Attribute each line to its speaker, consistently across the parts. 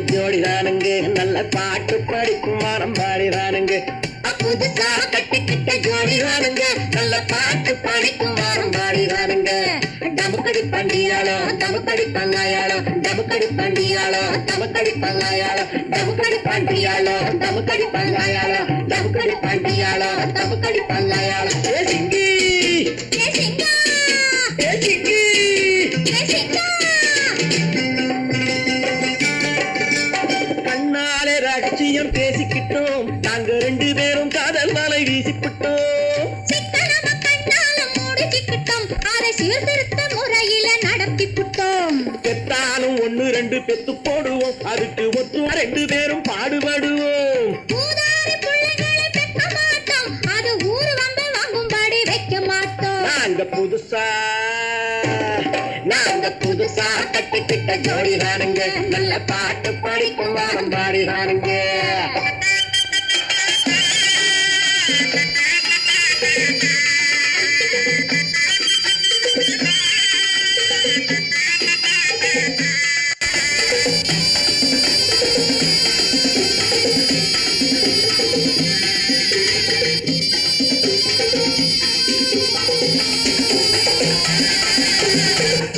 Speaker 1: ஜோடிதானுங்க நல்ல பாட்டு படிக்கும் வாரம் பாடிதானுங்க புதுசா கட்டிக்கிட்ட ஜோடிதானுங்க நல்ல பாட்டு படிக்கும் வாரம் பாடிதானுங்க டமுக்கடி பண்டியாளோ டமுக்கடி பங்காயாளோ டமுக்கடி பண்டியாளோ டமுக்கடி பங்காயாளோ டமுக்கடி பண்டியாளோ டமுக்கடி பங்காயாளோ டமுக்கடி பண்டியாளோ டமுக்கடி பங்காயாளோ ஏ சிங்கி ஏ சிங்கா ஏ சிங்கி ஏ சிங்கா கண்ணாலே ரகசியம் பேசிக்கிட்டோம் நாங்க ரெண்டு பேரும் காதல் மலை வீசிக்கிட்டோம்
Speaker 2: சிக்கனமா கண்ணால மூடிக்கிட்டோம் அதை சீர்திருத்த முறையில நடத்திக்கிட்டோம்
Speaker 1: பெத்தாலும் ஒன்னு ரெண்டு பெத்து போடுவோம் அதுக்கு ஒத்து ரெண்டு பேரும் பாடுபடுவோம்
Speaker 2: ஊதாரி பிள்ளைகளை பெக்க மாட்டோம் அது ஊரு வம்ப வாங்கும்படி வைக்க மாட்டோம் நாங்க புதுசா
Speaker 1: கட்டிக்கிட்ட ஜோடிதானுங்க நல்ல பாட்டு படிக்கும் வாரம் பாடிதானுங்க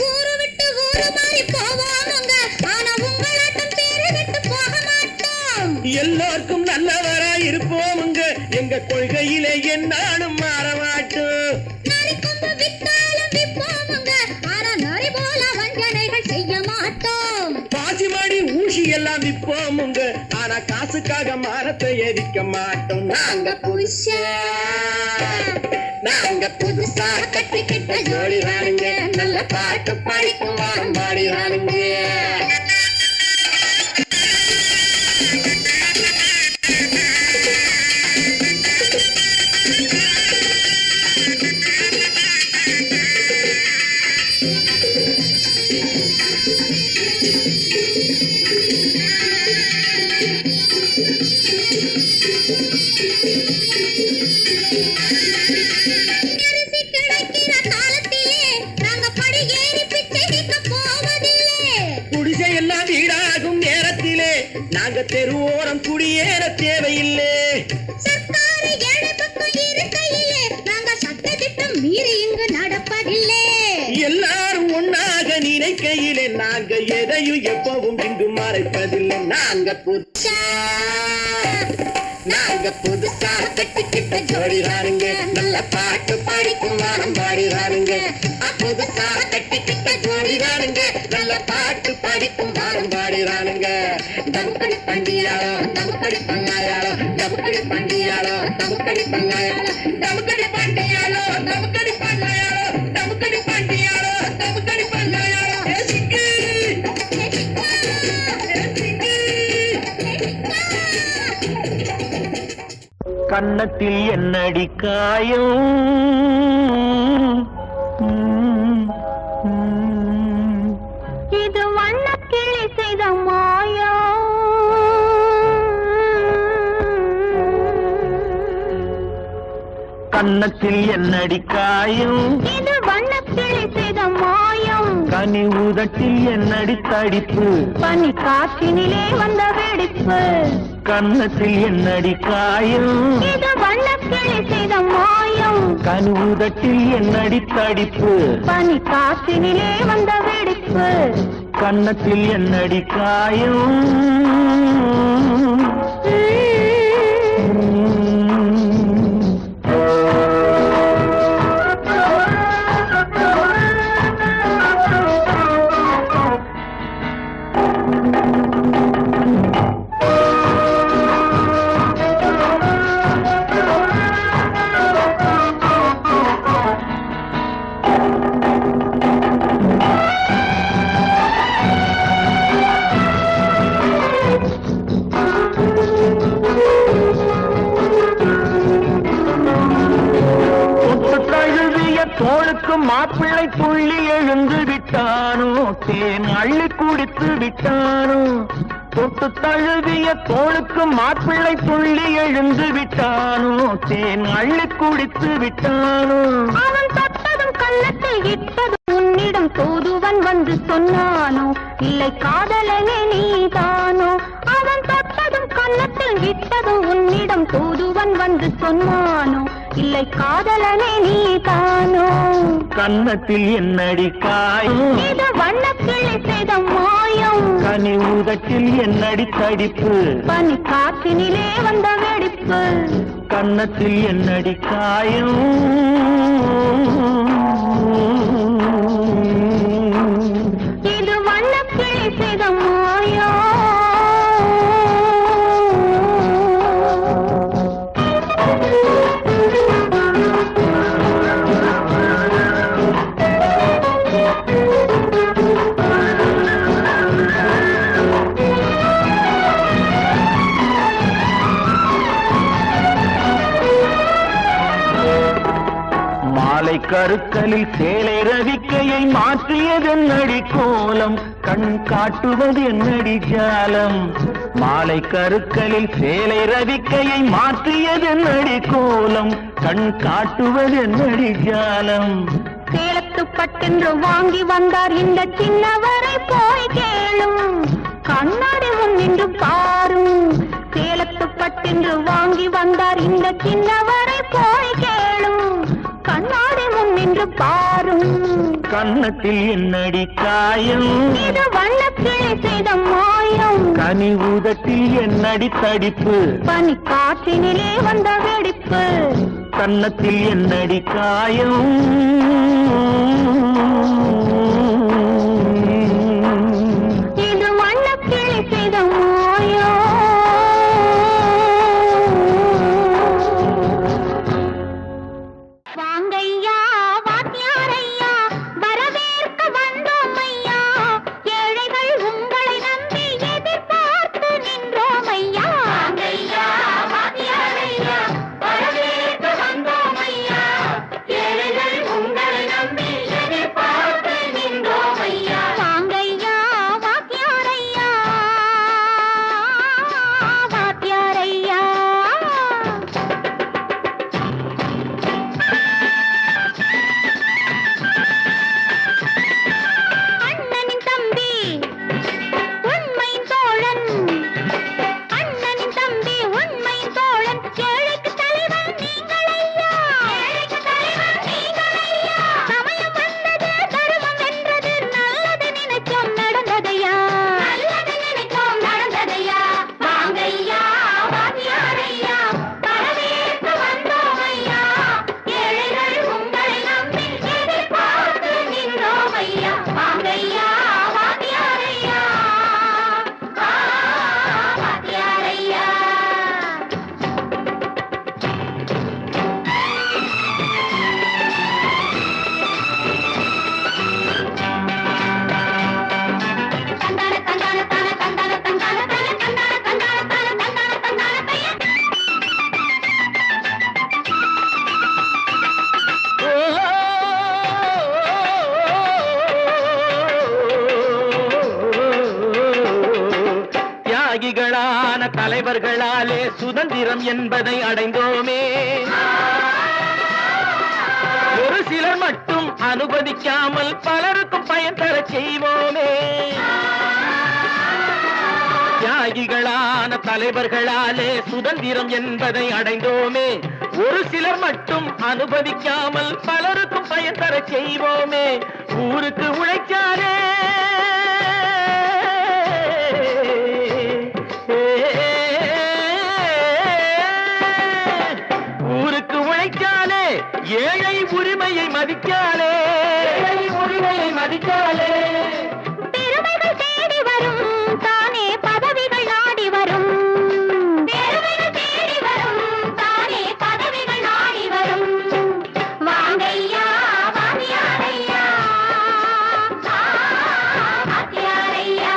Speaker 2: ஊரு விட்டு ஊரு மாறி போவோமுங்க ஆனா உங்களாட்டம் பேரு விட்டு போக மாட்டோம்
Speaker 1: எல்லாருக்கும் நல்லவரா இருப்போமுங்க எங்க கொள்கையிலே என்னாலும் மாற மாட்டோம்
Speaker 2: நரி கொம்பு வித்தாலும் விப்போமுங்க ஆனா நரி போல வஞ்சனைகள் செய்ய மாட்டோம்
Speaker 1: பாசிமாடி ஊசி எல்லாம் விப்போமுங்க ஆனா காசுக்காக மரத்தை எரிக்க மாட்டோம் நாங்க புதுசா கட்டிக்கிட்ட ஜோடிதானுங்க நல்ல பாட்டு படிக்கும் வாரம் பாடிதானுங்க
Speaker 2: அரிசி கிடைக்கிற காலத்திலே நாங்க படி ஏறி பிச்சை கேட்க போவதில்லை
Speaker 1: குடிசை எல்லாம் வீடாகும் நேரத்திலே நாங்க தெருவோரம் குடியேற தேவையில்லை
Speaker 2: சர்க்காரு ஏழை பக்கம் இருக்கையிலே நாங்க சட்டத்திட்டம் மீறி இங்கு நடப்பதில்லை
Speaker 1: எல்லாரும் ஒன்னாக நினைக்கையிலே நாங்க எதையும் எப்பவும் இங்கு மறைப்பதில்லை நாங்க புதுசா கட்டிக்கிட்ட ஜோடிதானுங்க நல்ல பாட்டு படிக்கும் வாரம் பாடிதானுங்க புதுசா கட்டிக்கிட்ட ஜோடிதானுங்க நல்ல பாட்டு படிக்கும் வாரம் பாடிதானுங்க டமுக்கடி பண்டியாளோ டமுக்கடி பங்காயாளோ டமுக்கடி பண்டியாளோ டமுக்கடி பங்காயாளோ டமுக்கடி பண்டியாளோ டமுக்கடி பங்காயாளோ டமுக்கடி பண்டியாளோ டமுக்கடி பங்காயாளோ ஏ சிக்கு கன்னத்தில் என்னடி காயம்
Speaker 2: இது வண்ணக்கிளி செய்த மாயம்
Speaker 1: கன்னத்தில் என்னடி காயம்
Speaker 2: இது வண்ணக்கிளி செய்த மாயம்
Speaker 1: கனி உதட்டில் என்னடி தடிப்பு
Speaker 2: பனி காற்றினிலே வந்த வெடிப்பு
Speaker 1: கன்னத்தில் என்னடி காயம்
Speaker 2: இது வண்ணக்கிளி செய்த மாயம்
Speaker 1: கனி உதட்டில் என்னடி தடிப்பு
Speaker 2: பனி காற்றினிலே வந்த வெடிப்பு
Speaker 1: கன்னத்தில் என்னடி காயம் தோளுக்கு மாப்பிள்ளை புள்ளி எழுந்து விட்டானோ தேன் அள்ளி குடித்து விட்டானோ தொட்டு தழுவிய தோளுக்கு மாப்பிள்ளை புள்ளி எழுந்து விட்டானோ தேன் அள்ளி குடித்து விட்டானோ
Speaker 2: அவன் தொட்டதும் கள்ளத்தில் இட்டதும் உன்னி உன்னிடம் தூதுவன் வந்து சொன்னானோ, இல்லை காதலனே நீதானோ? அவன் தொட்டதும் கன்னத்தில் விட்டதும் உன்னிடம் தூதுவன் வந்து சொன்னானோ, இல்லை காதலனே நீதானோ?
Speaker 1: கன்னத்தில் என்னடி காயம்,
Speaker 2: இது வண்ணக்கிளி செய்த மாயம்,
Speaker 1: கனி உதட்டில் என்னடி தடிப்பு,
Speaker 2: பனி காற்றினிலே வந்த வெடிப்பு.
Speaker 1: கன்னத்தில் என்னடி காயம்,
Speaker 2: இது வண்ணக்கிளி செய்த மாயம்.
Speaker 1: மாலை கருக்கலில் சேலை ரவிக்கையை மாற்றியதென்னடி கோலம், கண் காட்டுவது என்னடி ஜாலம். மாலை கருக்கலில் சேலை ரவிக்கையை மாற்றியதென்னடி கோலம், கண் காட்டுவது என்னடி ஜாலம்.
Speaker 2: சேலத்து பட்டென்று வாங்கி வந்தார் இந்த சின்னவரை போய் கேளும், கண்ணாடி முன் நின்று பாரும். சேலத்து பட்டென்று வாங்கி வந்தார் இந்த சின்னவரை போய் கேளும், கண்ணாடி முன் நின்று பாரும்.
Speaker 1: கன்னத்தில் என்னடி காயம்,
Speaker 2: இது வண்ணக்கிளி செய்த மாயம்,
Speaker 1: கனி உதட்டில் என்னடி தடிப்பு,
Speaker 2: பனி காற்றினிலே வந்த வெடிப்பு.
Speaker 1: கன்னத்தில் என்னடி காயம்,
Speaker 2: இது வண்ணக்கிளி செய்த மாயம். வாங்கையா வாத்தியாரையா, வரவேற்க வந்தோம் ஐயா, ஏழைகள் உங்களை நம்பி எதிர்பார்த்து நின்றோம் ஐயா. வாங்கையா வாத்தியாரையா, வரவேற்க வந்தோம் ஐயா, ஏழைகள் உங்களை நம்பி எதிர்பார்த்து நின்றோம் ஐயா. வாங்கையா வாத்தியாரையா, வாத்தியாரையா. அண்ணனின் தம்பி உண்மையின் தோழன், அண்ணனின் தம்பி உண்மையின் தோழன், ஏழைக்கு தலைவன் நீங்கள் ஐயா, ஏழைக்கு தலைவன் நீங்கள் ஐயா. சமயம் வந்தது தர்மம் வென்றது, நல்லது நினைச்சோம் நடந்ததையா, நல்லது நினைச்சோம் நடந்ததையா. வாங்கையா வாத்தியாரையா, வரவேற்க வந்தோம் ஐயா, ஏழைகள் உங்களை நம்பி எதிர்பார்த்து நின்றோம் ஐயா. வாங்கையா வாத்தியாரையா, வாத்தியாரையா. தந்தான தந்தான தான தந்தான தந்தான தான தந்தான தந்தான தான தந்தான தந்தான தைய.
Speaker 1: தியாகிகளான தலைவர்களாலே சுதந்திரம் என்பதை அடைந்தோமே, ஒரு சிலர் மட்டும் அனுமதிக்காமல் பலருக்கும் பயன் தர செய்வோமே. தியாகிகளான தலைவர்களாலே சுதந்திரம் என்பதை அடைந்தோமே, ஒரு சிலர் மட்டும் அனுமதிக்காமல் பலருக்கும் பயன் தர செய்வோமே. ஊருக்கு உழைச்சாரே ஊருக்கு உழைச்சாலே, ஏழை உரிமையை மதிக்காலே, ஏழை உரிமையை மதிக்காலே.
Speaker 2: பெருமைகள் தேடி வரும், தானே பதவிகள் நாடி வரும். பெருமைகள் தேடி வரும், தானே பதவிகள் நாடி வரும். வாங்கையா வாத்தியாரையா, வாத்தியாரையா.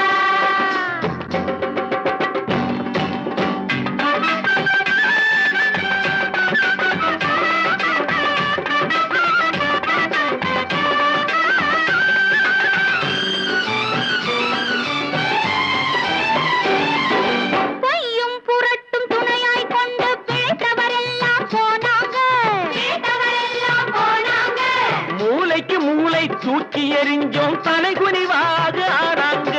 Speaker 1: தூக்கி எறிஞ்சோம் தலைகுனிவாக ஆனாங்க.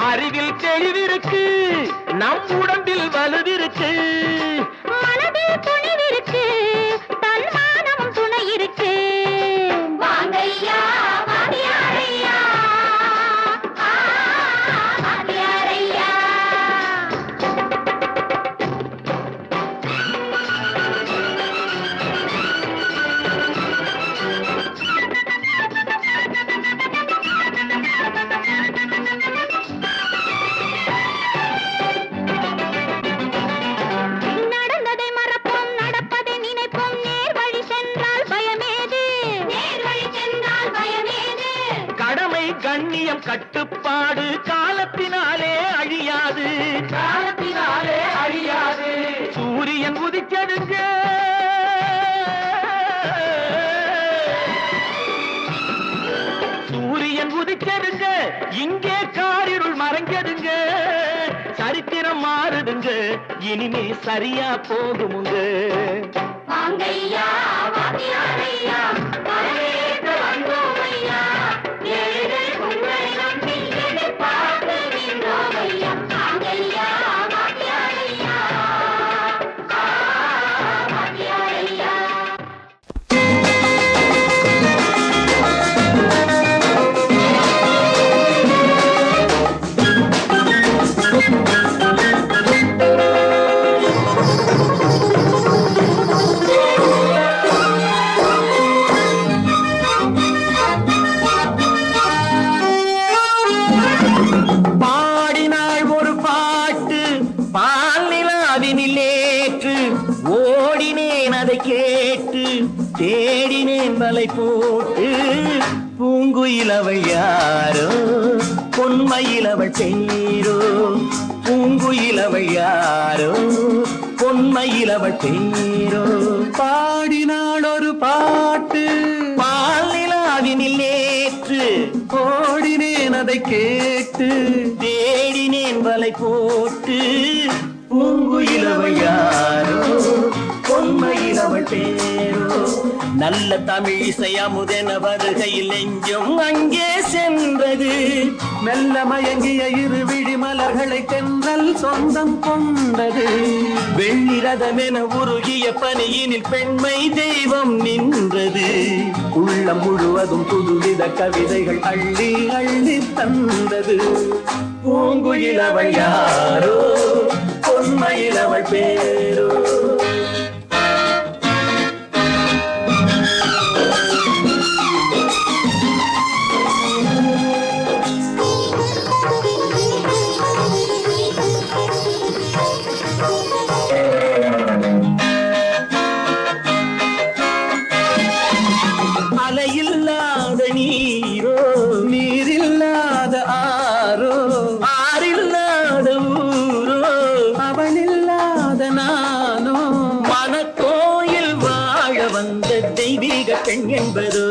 Speaker 1: அறிவில் தெளிவிருக்கு, நம் உடம்பில் வலுவிருக்கு,
Speaker 2: மனதில் துணிவிருக்கு, தன்மானம் துணை இருக்கு. வாங்கையா வாத்தியாரையா, வாத்தியாரையா. நடந்ததை மறப்போம், நடப்பதை நினைப்போம், நேர் வழி சென்றால் பயமேது, நேர் வழி சென்றால் பயமேது.
Speaker 1: கடமை கண்ணியம் கட்டுப்பாடு காலத்தினாலே அழியாது, காலத்தினாலே அழியாது. சூரியன் உதிச்சதுங்க, சூரியன் உதிச்சதுங்க, இங்கே காரிருள் மறைஞ்சதுங்க. சரித்திரம் மாறுதுங்க, இனிமே சரியா போகுமுங்க.
Speaker 2: வாங்கையா வாத்தியாரையா, வரவேற்று வந்தோமையா, ஏழைகள் உங்களை நம்பி எதிர்பார்த்து நின்றோமையா. வாங்கையா வாத்தியாரையா, வாத்தியாரையா.
Speaker 1: பாடினாள் ஒரு பாட்டு பால் நிலாவினிலேற்று, ஓடினேன் அதை கேட்டு, தேடினேன் வலை போட்டு. பூங்குயிலவள் யாரோ, பொன்மயிலவள் பேரோ, பூங்குயிலவள் யாரோ, பொன்மயிலவள் பேரோ. பாடினாள் ஒரு பாட்டு பால் நிலாவினில் நேற்று, ஓடினேன் அதை கேட்டு, தேடினேன் வலை போட்டு. பூங்குயிலவள் யாரோ, பொன்மயிலவள் பேரோ. நல்ல தமிழ் இசை அமுதென வருகையில் நெஞ்சும் அங்கே சென்றது. மெல்ல மயங்கிய இரு விழி மலர்களை தென்றல் சொந்தம் கொண்டது. வெள்ளிரதமென உருகிய பனியினில் பெண்மை தெய்வம் நின்றது. உள்ளம் முழுவதும் புதுவித கவிதைகள் அள்ளி அள்ளி தந்தது. பூங்குயிலவள் யாரோ, பொன்மயிலவள் பேரோ. அலையில்லாத நீரோ, நீரில்லாத ஆரோ, ஆறில்லாத ஊரோ, அவனில்லாத நானோ. மனக்கோயில் வாழ வந்த தெய்வீக பெண் என்பதோ,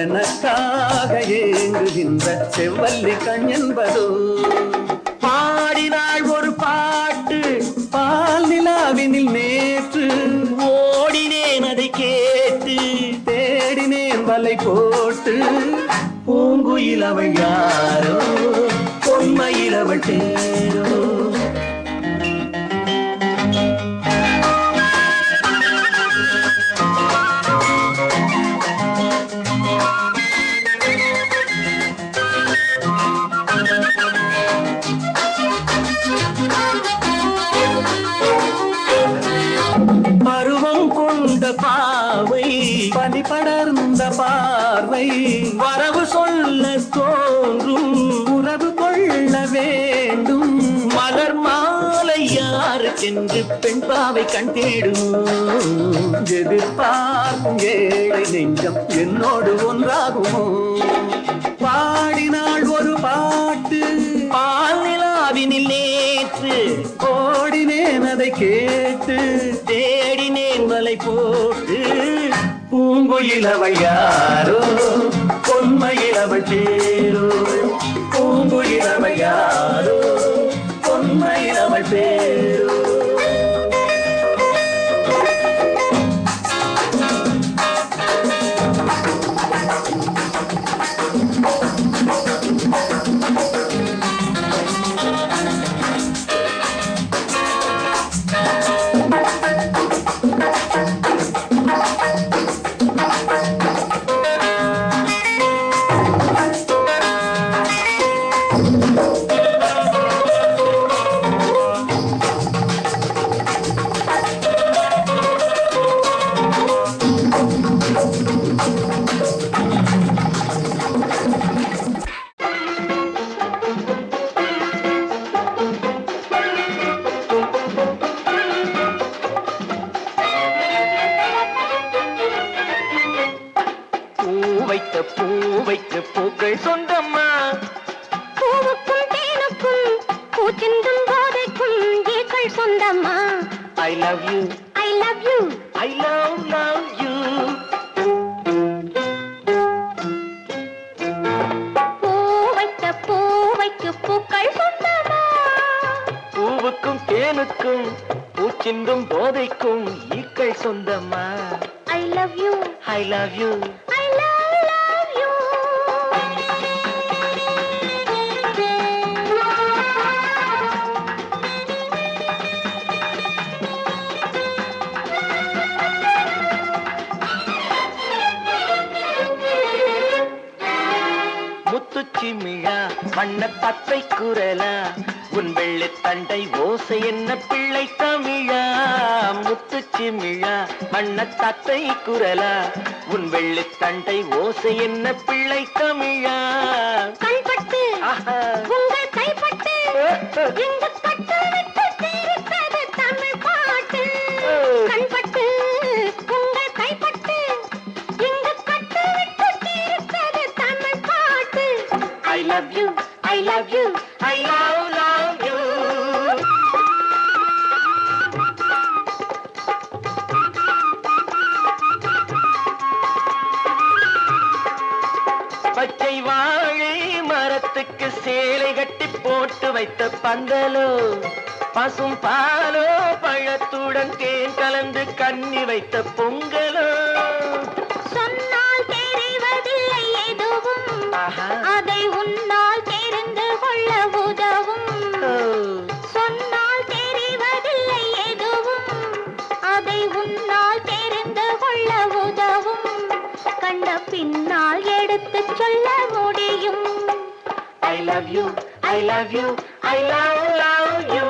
Speaker 1: எனக்காக ஏங்குகின்ற செவ்வல்லி கண் என்பதோ. பாடினாள் ஒரு பாட்டு பால் நிலாவினில் நேற்று, ஓடினேன் அதை கேட்டு, தேடினேன் வலை போட்டு. பூங்குயிலவள் யாரோ, பொன்மயிலவள் பேரோ. பருவம் கொண்ட பாவை, பனி படர்ந்த பார்வை, வரவு சொல்ல தோன்றும், உறவு கொள்ள வேண்டும். மலர் மாலை யாருக்கென்று பெண் பாவை கண் தேடும். எதிர்பார்க்கும் ஏழை நெஞ்சம் என்னோடு ஒன்றாகுமோ. பாடினாள் ஒரு பாட்டு பால் நிலாவினில் நேற்று, ஓடினேன் அதை கேட்டு, தேடினேன் வலை போட்டு. பூங்குயிலவள் யாரோ, பொன்மயிலவள் பேரோ, பூங்குயிலவள் யாரோ, பொன்மயிலவள் பேரோ. பூவைக்கு பூக்கள் சொந்தம்மா.
Speaker 2: பூவுக்கும் தேனுக்கும் பூச்சிந்தும் போதைக்கும் ஈக்கள் சொந்தம்மா.
Speaker 1: I love you,
Speaker 2: I love you,
Speaker 1: I love you.
Speaker 2: பூவைக்கு பூக்கள் சொந்தமா.
Speaker 1: பூவுக்கும் தேனுக்கும் பூச்சிந்தும் போதைக்கும் ஈக்கள் சொந்தம்மா.
Speaker 2: I love you,
Speaker 1: I love you,
Speaker 2: I love you.
Speaker 1: முத்துச்சிமிழா வண்ண பச்சை குரலா உன் வெள்ளி தண்டை ஓசை என்ன பிள்ளை தமிழா. முத்துச்சிமிழா வண்ண தத்தை குரலா உன் வெள்ளி தண்டை ஓசை என்ன பிள்ளை தமிழா.
Speaker 2: கண்பட்டு உங்கள் கைப்பட்டு இங்கு பட்டு விட்டு தீர்த்தது தமிழ் பாட்டு. கண்பட்டு உங்கள் கைப்பட்டு இங்கு பட்டு விட்டு தீர்த்தது தமிழ் பாட்டு.
Speaker 1: I love you, I love you, I love you. பச்சை வாழை மரத்துக்கு சேலை கட்டி போட்டு வைத்த பந்தலோ பசும் பாலோ பழத்துடன் தேன் கலந்து கண்ணி வைத்த பொங்கலோ.
Speaker 2: சொன்னால் தெரிவதில்லை எதுவும் அதை உன்னால் தெரிந்து கொள்ள உதவும். சொன்னால் தெரிவதில்லை எதுவும் அதை உன்னால் தெரிந்து கொள்ள உதவும். கண்ட பின்னால் எடுத்து சொல்ல முடியும்.
Speaker 1: I love you, I love you, I love you.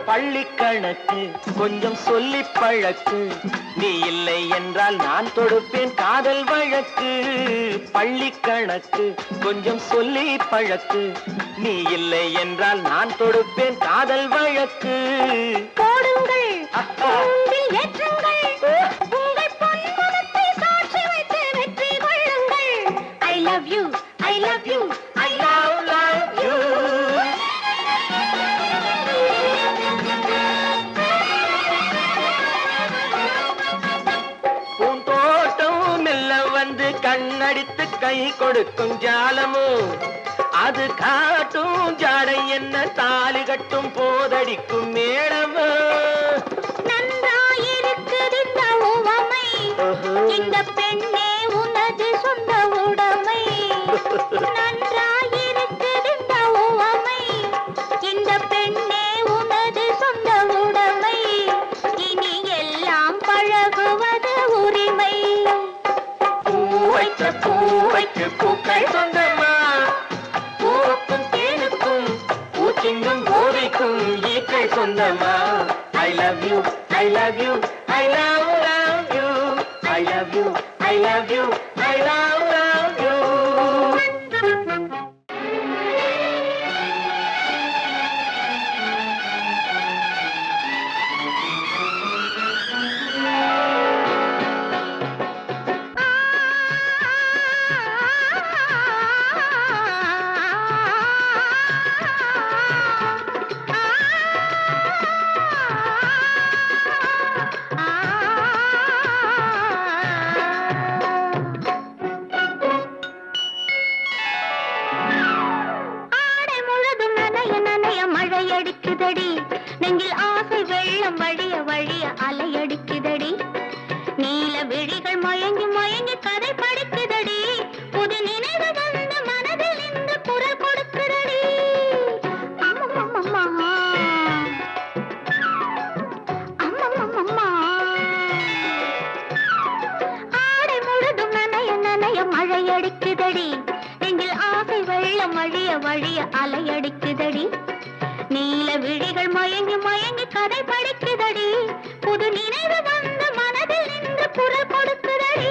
Speaker 1: பள்ளி கணக்கு கொஞ்சம் சொல்லி பழக்கு, நீ இல்லை என்றால் நான் தொடுப்பேன் காதல் வழக்கு. பள்ளி கணக்கு கொஞ்சம் சொல்லி பழக்கு, நீ இல்லை என்றால் நான் தொடுப்பேன் காதல் வழக்கு.
Speaker 2: போடுங்கள் கூண்டில் ஏற்றுங்கள் உங்கள் பொன்முகத்தை சாட்சி வைத்து வெற்றி கொள்ளுங்கள். I love you, I love you,
Speaker 1: I love you. பூந்தோட்டம் மெல்ல வந்து கண்ணடித்து கை கொடுக்கும் ஜாலமோ அது காட்டும் ஜாடை என்ன தாலி கட்டும் போதடிக்கும் மேளமோ.
Speaker 2: நன்றாயிருக்குது இந்த உவமை, இந்த பெண்ணே உனது சொந்த உடைமை. நன்றாயிருக்குது இந்த உவமை, இந்த பெண்ணே உனது சொந்த உடைமை. இனி எல்லாம் பழகுவது உரிமை.
Speaker 1: பூவைக்கு பூக்கள் சொந்தமா, பூவுக்கும் தேனுக்கும் பூச்சிங்கும் போதைக்கும் ஈக்கள் சொந்தமா. I love you, I love you, I love you. I love you, I love you, I love you.
Speaker 2: அலையடிக்குதடி நெஞ்சில் ஆசை வெள்ளம் வழிய வழிய அலையடிக்குதடி. நீல விழிகள் மயங்கி மயங்கி கதை படிக்குதடி. புது நினைவு வந்த மனதில் இந்த குரல் கொடுக்குதடி. அம்மம்மம்மா அம்மம்மம்மா ஆடை முழுதும் நனைய நனைய மழையடிக்குதடி. நெஞ்சில் ஆசை வெள்ளம் வழிய வழிய அலையடிக்குதடி. நீல விழிகள் மயங்கி மயங்கி கதை படிக்குதடி. புது நினைவு வந்த மனதில் நின்று குரல் கொடுக்குதடி.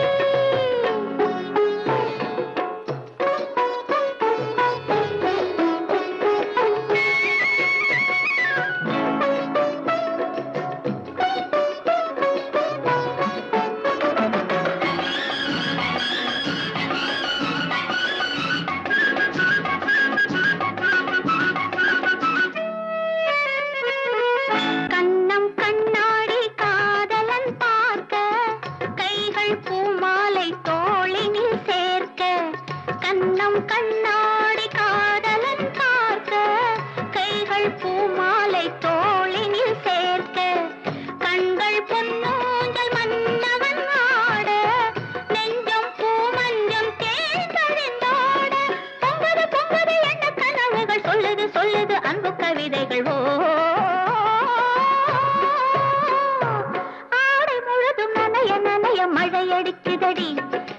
Speaker 2: படிக்குதடி,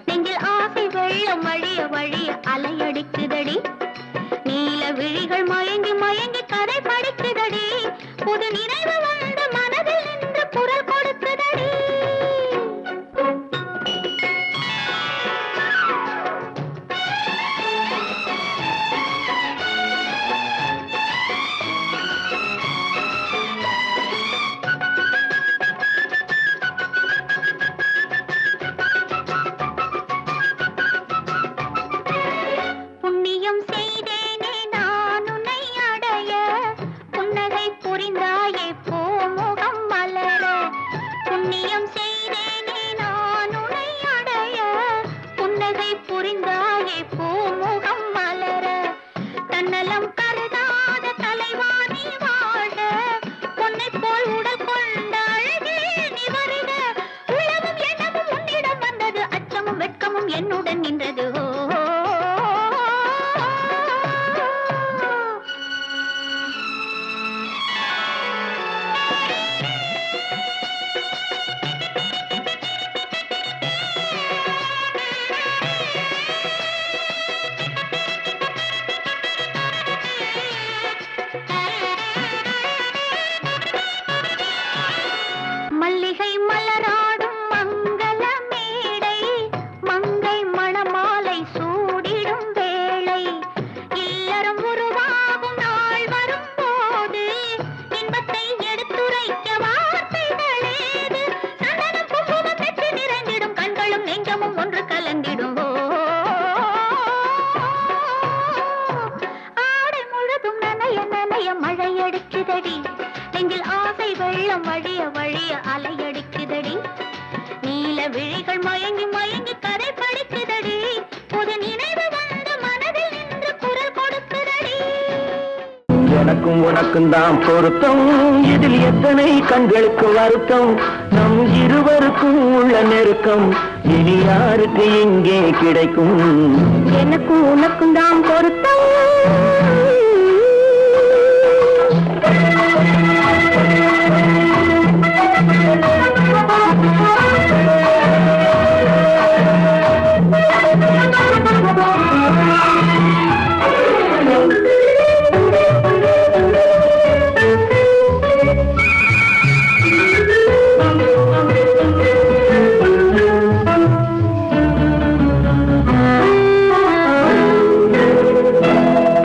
Speaker 2: நெஞ்சில் ஆசை வெள்ளம் வழிய வழிய அலையடிக்குதடி. நீல விழிகள் மயங்கி மயங்கி கதை படிக்குதடி, புது நினைவு வந்து மனதில் நின்று குரல் கொடுக்குதடி. புண்ணியம் செய்தேனே நான் உன்னை அடைய, புன்னகை புரிந்தாயே பூமுகம் மலர. புண்ணியம் செய்தேனே நான் உன்னை அடைய, புன்னகை புரிந்தாயே பூமுகம் மலர. தன்னலம் கருதாத தலைவாணி வாழ, பொன்னை போல் உடல் கொண்ட அழகே நீ வருக. உள்ளமும் எண்ணமும் உன்னிடம் வந்தது, அச்சமும் வெட்கமும் என்னுடன் நின்றது. மல்லிகை மலராடும் மங்கள மேடை, மங்கை மணமாலை சூடிடும் வேளை. இல்லறம் உருவாகும் நாள் வரும்போது, இன்பத்தை எடுத்துரைக்க வார்த்தைகளேது. சந்தனம் குங்குமம் பெற்று நிறைந்திடும், கண்களும் நெஞ்சமும் ஒன்று கலந்திடும். ஆடை முழுதும் நனைய நனைய மழையடிக்குதடி, நெஞ்சில் ஆசை வெள்ளம் வழிய வழிய அலையடிக்குதடி. நீல விழிகள் மயங்கி மயங்கி கதை படிக்குதடி, புது நினைவு வந்து மனதில் நின்று குரல் கொடுக்குதடி.
Speaker 1: எனக்கும் உனக்கும் தான் பொருத்தம், இதில் எத்தனை கண்களுக்கு வருத்தம். நம் இருவருக்கும் உள்ள நெருக்கம் இனி யாருக்கு இங்கே கிடைக்கும்?
Speaker 2: எனக்கும் உனக்கும் தான் பொருத்தம்.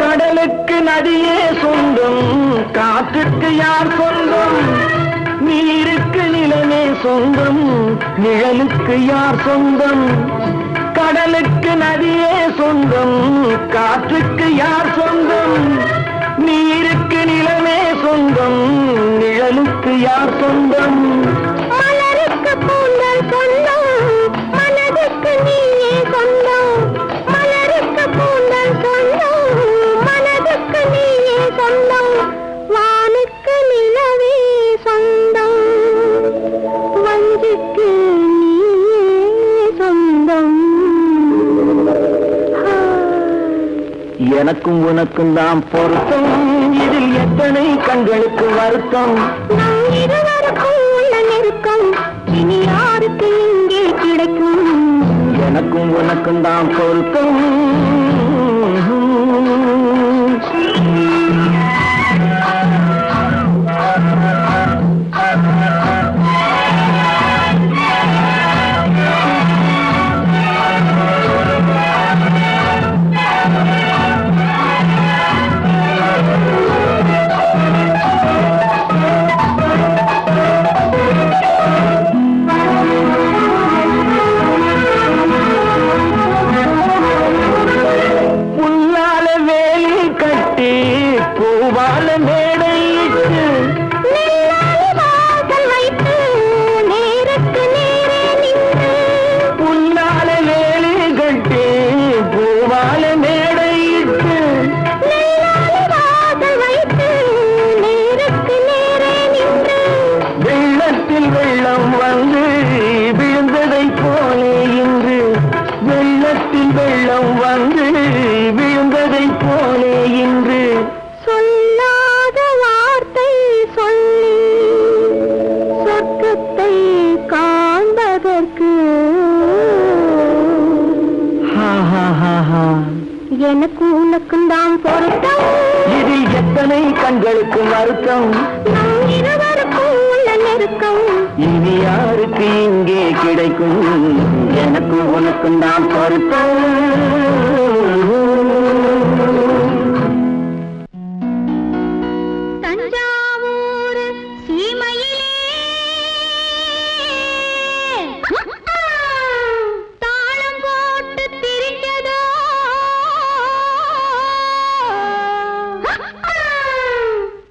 Speaker 1: கடலுக்கு நதியே சொந்தம், காற்றுக்கு யார் சொந்தம்? நீருக்கு நிலமே சொந்தம், நிழலுக்கு யார் சொந்தம்? கடலுக்கு நதியே சொந்தம், காற்றுக்கு யார் சொந்தம்? நீருக்கு நிலமே சொந்தம், நிழலுக்கு யார் சொந்தம்?
Speaker 2: மலருக்கு பூந்தல் சொந்தம், மனதுக்கு நீயே சொந்தம். மலருக்கு பூந்தல் சொந்தம், மனதுக்கு நீயே சொந்தம். வானுக்கு நிலவே சொந்தம், வஞ்சிக்கு நீயே சொந்தம்.
Speaker 1: எனக்கும் உனக்கும் தான் பொருத்தம், இதில் எத்தனை கண்களுக்கு வருத்தம்.
Speaker 2: நம் இருவருக்கும் உள்ள நெருக்கம் இனி யாருக்கு இங்கே கிடைக்கும்?
Speaker 1: எனக்கும் உனக்கும் தான் பொருத்தம்.
Speaker 2: எனக்கு உனக்கும் தான் பொருத்தம்.
Speaker 1: இதில் எத்தனை கண்களுக்கு வருத்தம்,
Speaker 2: நம் இருவருக்கும் உள்ள நெருக்கம்.
Speaker 1: இனி யாருக்கு இங்கே கிடைக்கும், எனக்கு உனக்கும் தான் பொருத்தம்.
Speaker 2: தஞ்சாவூர் சீமையிலே தாளம் போட்டு திரிஞ்சதோ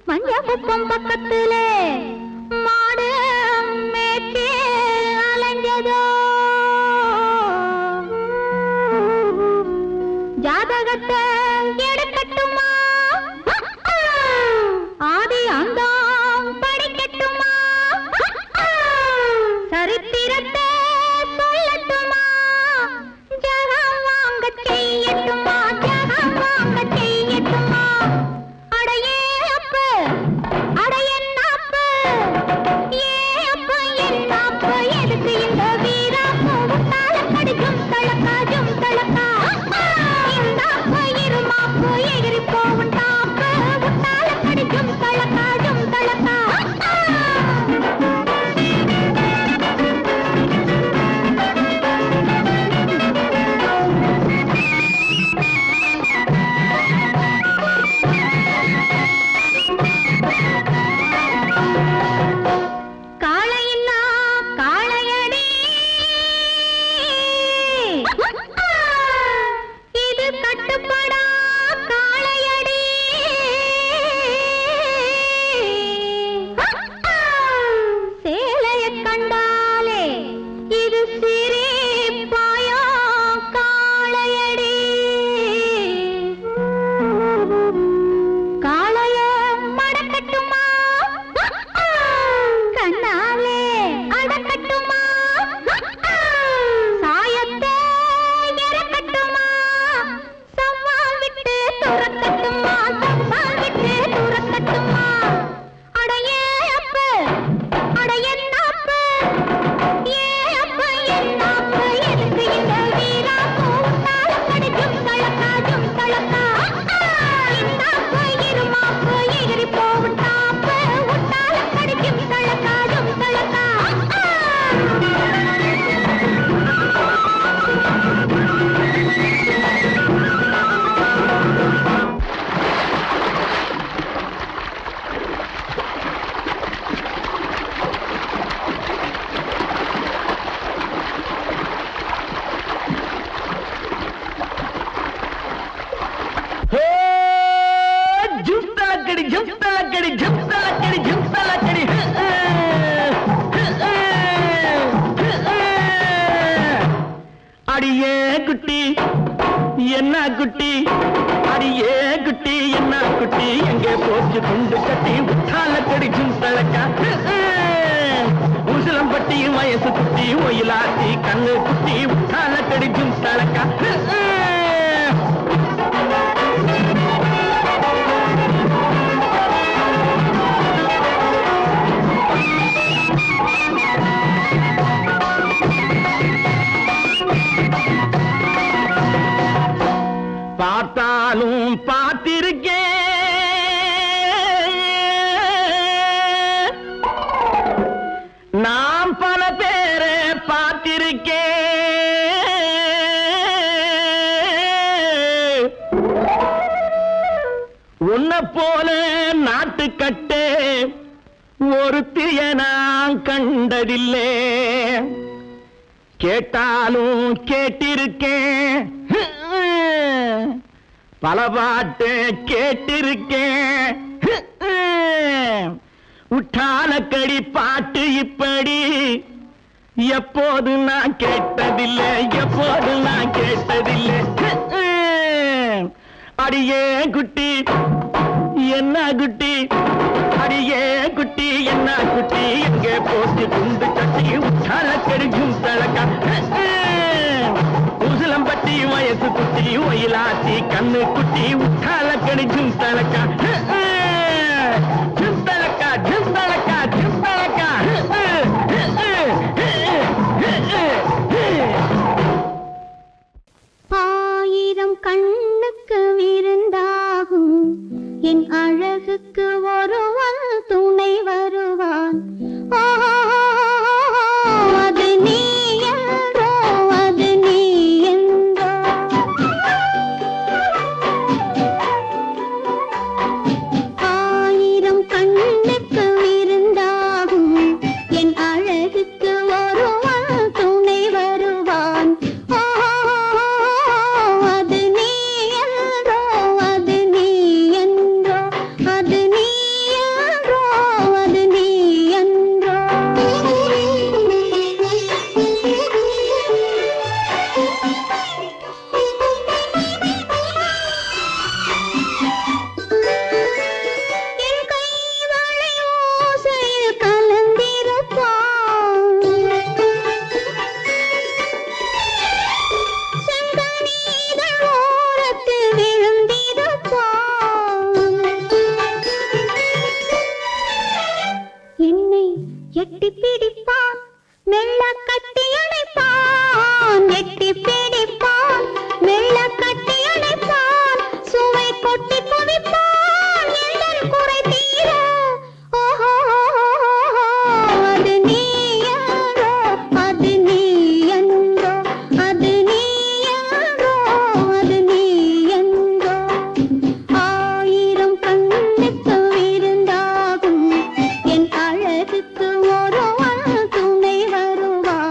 Speaker 2: மஞ்சக்குப்பம் பக்கத்திலே மாடு மேய்ச்சி அலைஞ்சதோ ஜாதகத்தை எடுக்கட்டுமா ஆதி அந்தம் படிக்கட்டுமா சரித்திரத்தை சொல்லட்டுமா ஜகம் வாங்க செய்யட்டுமா ஜகம் வாங்க செய்யட்டுமா அடையே அப்ப அடையன்னாப்பு ஏ அப்ப என்னாப்பு எதுக்கு இந்த வீராப்பு உத்தால கடிக்கும் தளக்காஜும் தளக்கா இந்த அப்ப இருமாப்பு எகிரி போவும் டாப்பு உத்தால கடிக்கும் தளக்காஜும் தளக்கா காளையில்லா காளையடி இது கட்டுப்படா காளையடி சேலைய கண்டாலே இது சிரிப்பாயோ காளையடி காளைய மடக்கட்டுமா கண்ணாலே அடக்கட்டுமா சாயத்தை இறக்கட்டுமா சம்மால் விட்டு துரக்கட்டுமா சம்மால் விட்டு துரக்கட்டுமா அடையே அப்ப அடையன்னாப்பு ஏ அப்ப என்னாப்பு எதுக்கு இந்த வீராப்பு உத்தால கடிக்கும் தளக்காஜும் தளக்கா இன்னாப்பு இருமாப்பு எகிரி போவும் டாப்பு உத்தால கடிக்கும் தளக்காஜும் தளக்கா
Speaker 1: ஜும்தலக்கடி ஜும்தலக்கடி ஜும்தலக்கடி ஜும்தலக்கடி அடியே குட்டி என்ன குட்டி அடியே குட்டி என்ன குட்டி எங்கே போச்சு குண்டு கட்டி உத்தாலக்கடி ஜும்தலக்கா உசிலம்பட்டி வயசு குட்டி ஒயிலாத்தி கண்ணு குட்டி உத்தாலக்கடி ஜும்தலக்கா பார்த்தாலும் பார்த்திருக்கேன் நான் பல பேரை பார்த்திருக்கேன் உன்னை போல நாட்டுக்கட்டே ஒருத்திய நான் கண்டதில்லை கேட்டாலும் கேட்டிருக்கேன் பல பாட்டு கேட்டிருக்கேன் உட்டாலக்கடி பாட்டு இப்படி எப்போது நான் கேட்டதில்லை எப்போது நான் கேட்டதில்லை அடியே குட்டி என்ன குட்டி அடியே குட்டி என்ன குட்டி எங்கே போட்டு குண்டு கட்டி உட்டாலக்கடி ஜும்தலக்கா உசிலம்பட்டி வயசு குட்டி ஒயிலாத்தி கண்ணு குட்டி உட்டாலக்கடி ஜும்தலக்கா ஜும்தலக்கா ஜும்தலக்கா ஜும்தலக்கா
Speaker 2: ஆயிரம் கண்ணுக்கு எட்டி பிடிப்பான் மெல்ல கட்டி அணைப்பான் எட்டி பிடிப்பான் மெல்ல கட்டி அணைப்பான் சுவை கொட்டி குவிப்பான் எந்தன் குறை தீர ஓஹோ அது நீ யாரோ அது நீ என்றோ அது நீ யாரோ அது நீ என்றோ ஆயிரம் கண்ணுக்கு விருந்தாகும் என் அழகுக்கு ஒருவன் துணை வருவான்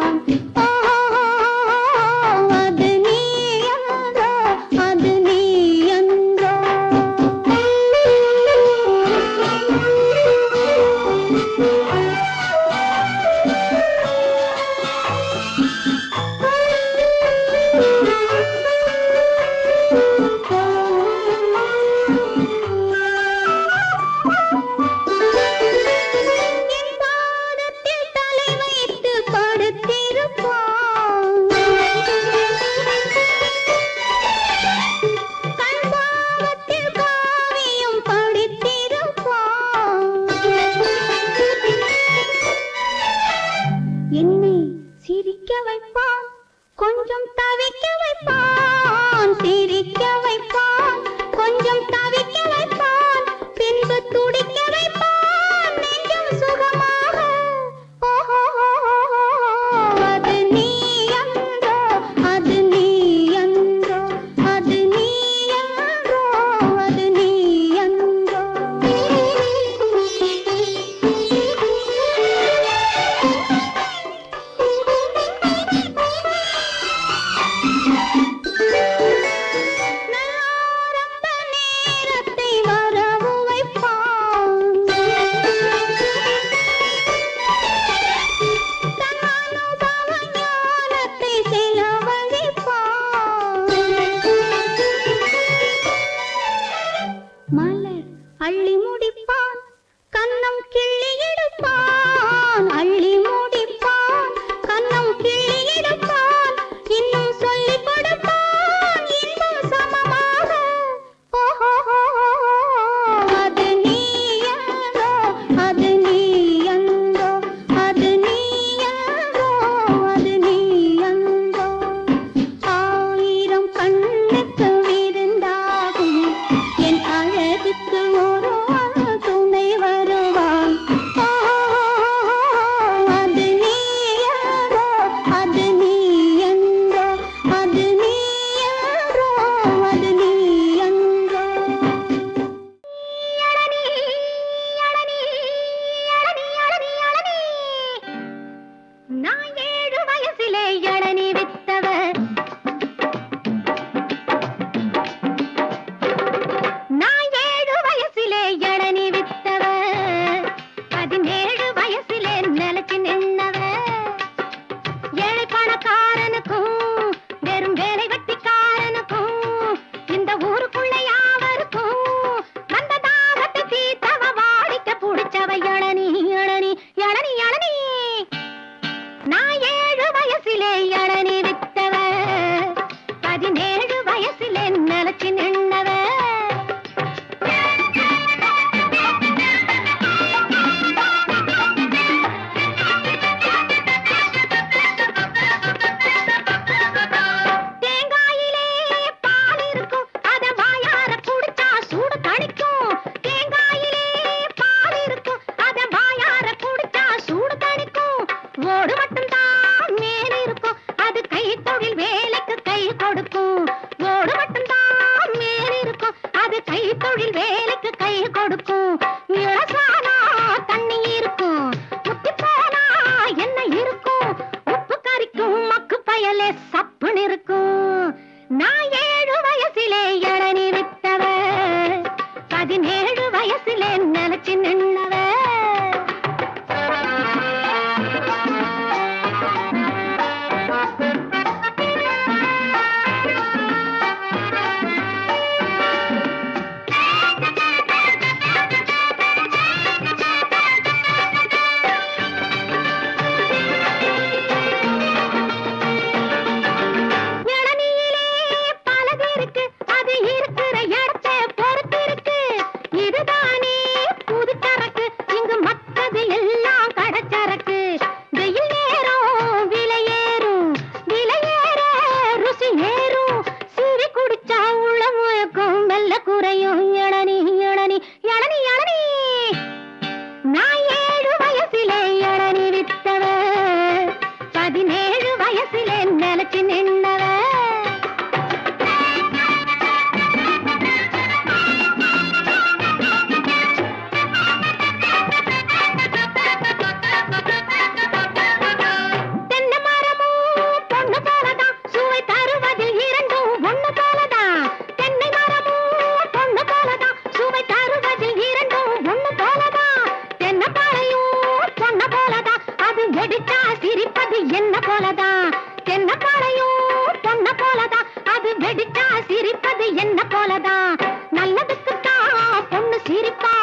Speaker 2: வெடிச்சா சிரிப்பது என்ன போலதான், என்ன பாளையும் பொண்ண போலதான். அது வெடிச்சா சிரிப்பது என்ன போலதான். நல்லதுக்குத்தான் பொண்ணு சிரிப்பா,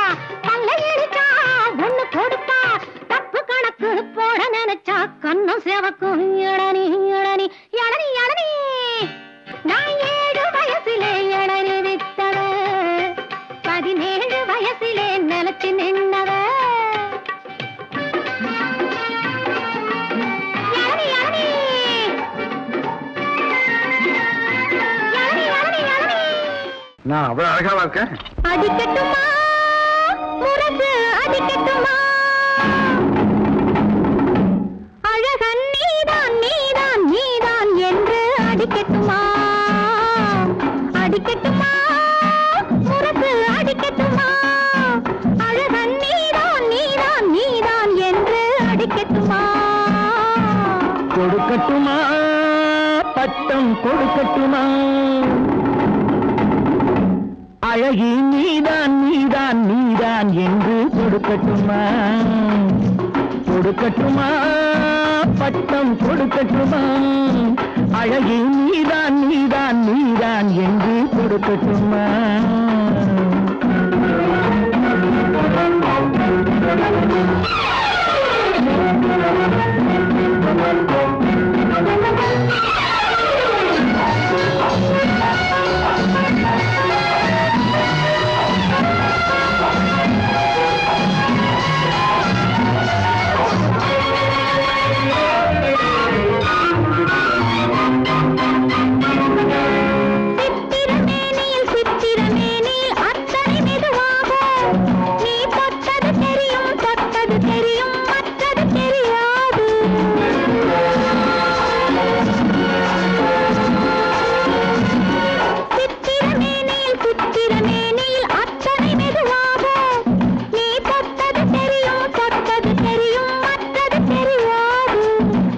Speaker 2: பல்ல இடிச்சா ஒண்ணு கொடுப்பா. தப்பு கணக்கு போட நினைச்சா கண்ணும் சேவக்கும். இளநி இளநி இளநி இளநி, நான் 7 வயசிலே இளநி வித்தவ, 17 வயசிலே நிலச்சி நின்னவ. இளநி இளநி இளநி இளநி இளநி.
Speaker 1: நான் அவ்வளவு அழகாவா இருக்கேன்?
Speaker 2: அடிக்கட்டுமா முரசு அடிக்கட்டுமா, அழகன் நீதான் நீதான் நீதான் என்று அடிக்கட்டுமா, அடிக்கட்டுமா முரசு அடிக்கட்டுமா, அழகன் நீதான் நீதான் நீதான் என்று அடிக்கட்டுமா.
Speaker 1: கொடுக்கட்டுமா பட்டம் கொடுக்கட்டுமா, அழகி நீதான் நீதான் நீதான் என்று கொடுக்கட்டுமா, கொடுக்கட்டுமா பட்டம் கொடுக்கட்டுமா, அழகி நீதான் நீதான் நீதான் என்று கொடுக்கட்டுமா.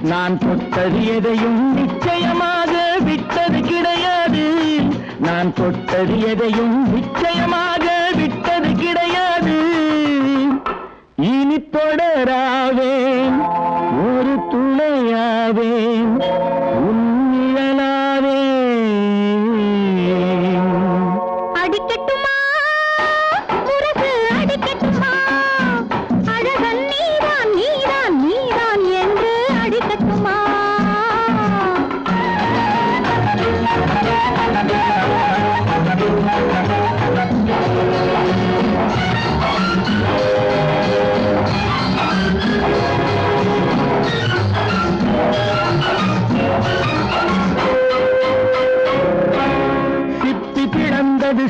Speaker 1: நான் தொட்டது எதையும் நிச்சயமாக விட்டது கிடையாது, நான் தொட்டது எதையும் நிச்சயமாக விட்டது கிடையாது. இனி தொடராவேன், ஒரு துணையாவேன், உன்னிழலாவேன்.
Speaker 2: அடிக்கட்டுமா முரசு அடிக்கட்டுமா, அழகன் நீதான் நீதான் நீதான் என்று அடிக்கட்டுமா.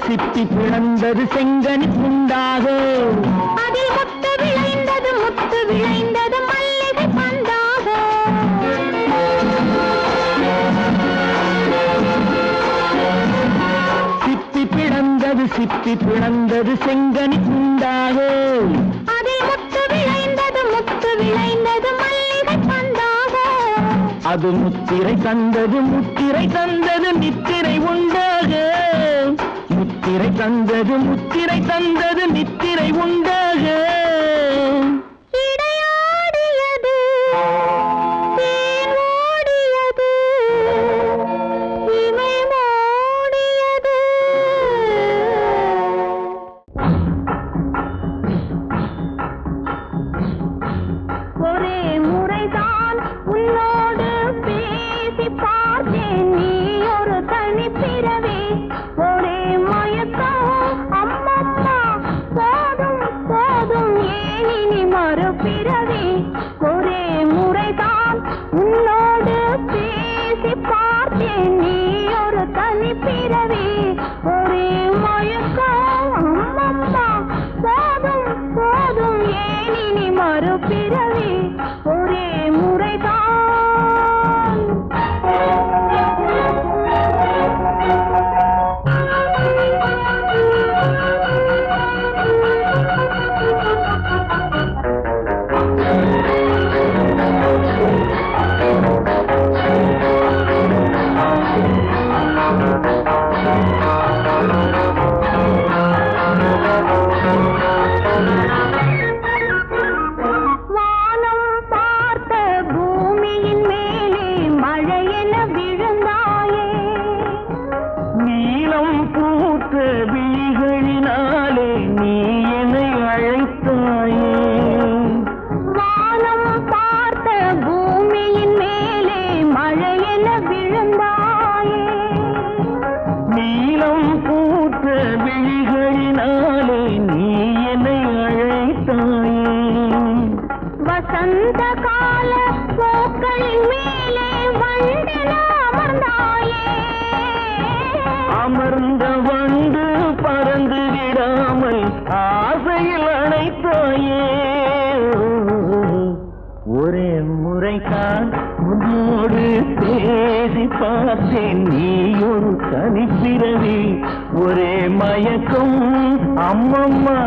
Speaker 1: சிப்பி பிளந்தது செங்கனி புண்டாக,
Speaker 2: அதில் முத்து விளைந்தது மல்லிகை பந்தாக.
Speaker 1: சிப்பி பிளந்தது செங்கனி புண்டாக,
Speaker 2: அதில் முத்து விளைந்தது மல்லிகை பந்தாக.
Speaker 1: அது முத்திரை தந்தது நித்திரை உண்டாக, முத்திரை தந்தது நித்திரை உண்டாக.
Speaker 2: இடையாடியது தேன் ஓடியது இமை மூடியது. ஒரே முறைதான் உன்னோடு பேசி பார்த்தேன், நீ ஒரு தனிப்பிறவே. ஒரே மயக்கம் அம்மம்மா போதும் போதும் வசந்த கால பூக்களின் மேலே வண்டென அமர்ந்தாயே.
Speaker 1: அமர்ந்த வண்டு பறந்து விடாமல் ஆசையில் அணைத்தாயே. ஒரே முறைதான் உன்னோடு பேசி பார்த்தேன், நீ ஒரு தனிப்பிறவி. ஒரே மயக்கம் அம்மம்மா,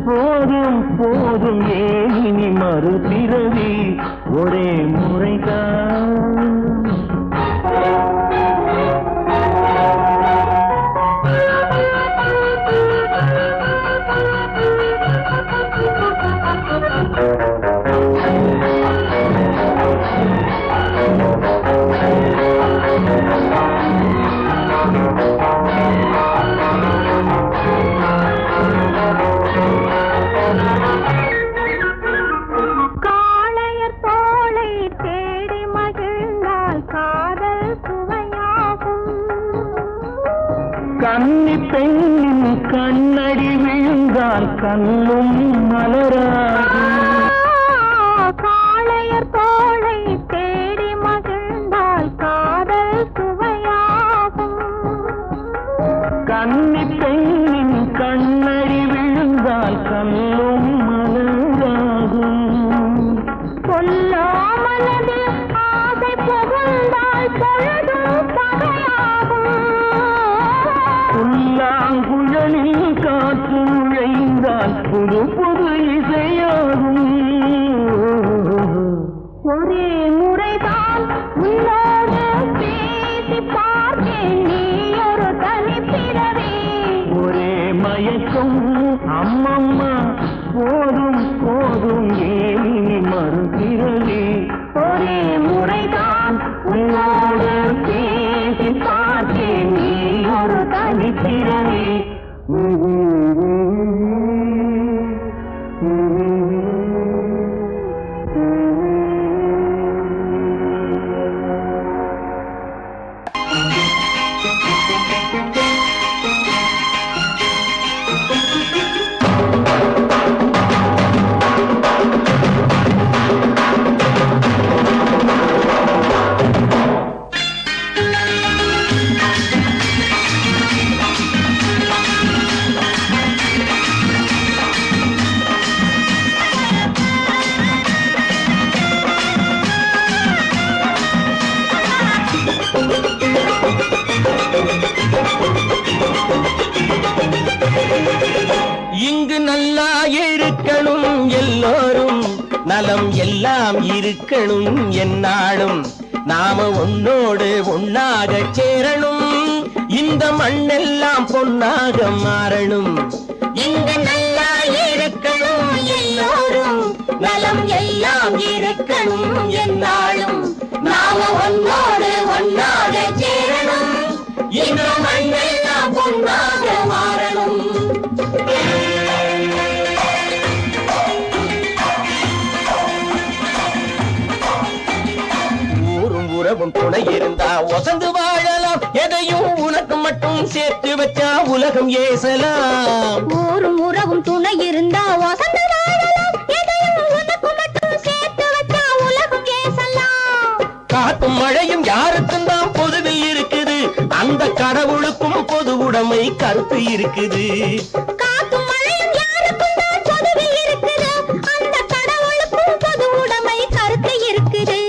Speaker 1: போதும் போதும் ஏன் இனி மறுபிறவி. ஒரே முறைதான்.
Speaker 2: காளையர் தோளை தேடி மகிழ்ந்தால் காதல் சுவையாகும்.
Speaker 1: கன்னி பெண்ணின் கண்ணடி விழுந்தால் கண்ணும் மலராகும்.
Speaker 2: காளையர் தோளை தேடி மகிழ்ந்தால் காதல் சுவையாகும்.
Speaker 1: கன்னி பெண்ணின் கண்ணடி விழுந்தால் கண்ணும் மலராகும்.
Speaker 2: கொல்லாமனதில் ஆசை புகுந்தால் பொழுதும் பகையாகும்.
Speaker 1: புல்லாங்குழலில் காற்று நுழைந்தால் புது புது இசையாகும்.
Speaker 2: ஒரே முறைதான் உன்னோடு பேசி பார்த்தேன், நீ ஒரு தனிப்பிறவி.
Speaker 1: ஒரே மயக்கம் அம்மம்மா, போதும் போதும் ஏன் இனி மறுபிறவி.
Speaker 2: ஒரே முறைதான்
Speaker 1: உன்னோடு பேசி பார்த்தேன், நீ ஒரு தனிப்பிறவி. இங்கு நல்லா இருக்கணும் எல்லோரும், நலம் எல்லாம் இருக்கணும் என்னாலும். நாம உன்னோடு ஒன்னாக சேரணும், இந்த மண்ணெல்லாம் பொன்னாக மாறணும்.
Speaker 2: இங்கு நல்லா இருக்கணும் எல்லோரும், நலம் எல்லாம் இருக்கணும் என்னாலும். நாம ஒன்னோடு ஒன்னாக சேரணும், இந்த மண்ணெல்லாம் பொன்னாக மாறணும்.
Speaker 1: ஊரும் உறவும் துணை இருந்தா ஒசந்து வாழலாம், எதையும் உனக்கு மட்டும் சேர்த்து வச்சா உலகம் ஏசலாம்.
Speaker 2: ஊரும் உறவும் துணை இருந்தா வசந்த வாழலாம், எதையும் உனக்கு மட்டும் சேர்த்து வச்சா உலகம் ஏசலாம்.
Speaker 1: காத்தும் மழையும் யாருக்கும் தான் பொதுவில் இருக்குது, அந்த கடவுளுக்கும் பொது உடைமை கருத்து இருக்குது.
Speaker 2: காத்தும் மழையும் யாருக்கும் தான் பொதுவில் இருக்குது, அந்த கடவுளுக்கும் பொது உடைமை கருத்து இருக்குது.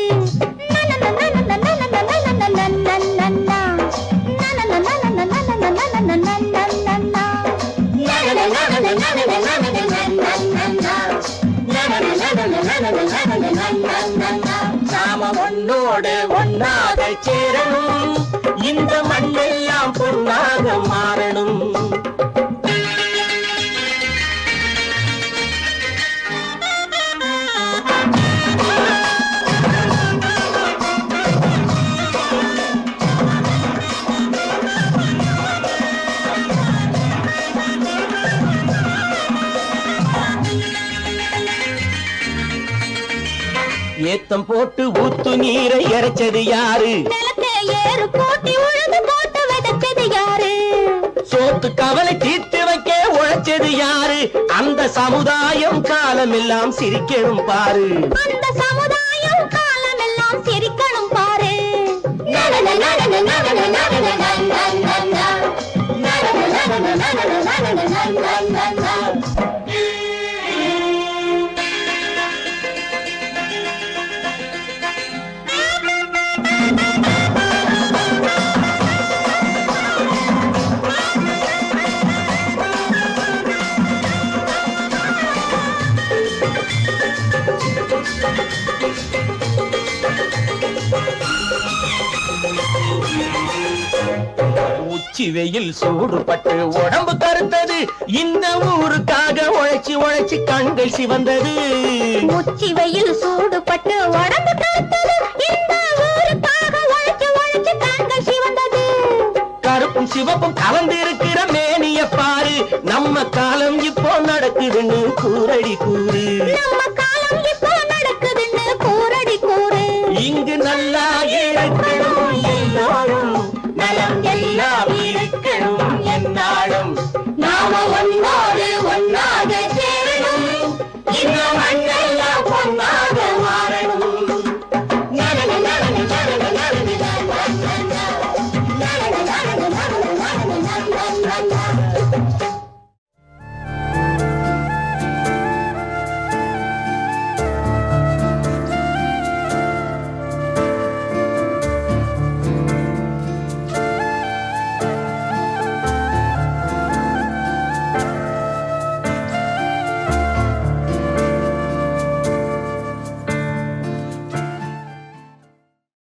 Speaker 1: நாம ஒன்னோடு ஒன்னாக சேரணும், இந்த மண்ணெல்லாம் பொன்னாக மாறணும். ஏத்தம் போட்டு ஊத்து நீரை இறைச்சது யாரு?
Speaker 2: நிலத்தை ஏறு போட்டி உழுது போட்டு விதைச்சது யாரு?
Speaker 1: சோத்து கவலை தீர்த்து வைக்க உழைச்சது யாரு? அந்த சமுதாயம் காலமெல்லாம் சிரிக்கணும் பாரு.
Speaker 2: அந்த சமுதாயம் காலமெல்லாம் சிரிக்கணும் பாரு.
Speaker 1: உச்சி வெயில் சூடுபட்டு உடம்பு கருத்தது. இந்த ஊருக்காக உழைச்சு உழைச்சு கண்கள் சிவந்தது.
Speaker 2: உச்சி வெயில் சூடுபட்டு உடம்பு கருத்தது. இந்த ஊருக்காக உழைச்சு உழைச்சு கண்கள் சிவந்தது.
Speaker 1: கருப்பும் சிவப்பும் கலந்திருக்கிற மேனிய பாரு. நம்ம காலம் இப்போ நடக்குதுன்னு கூரடி கூறு.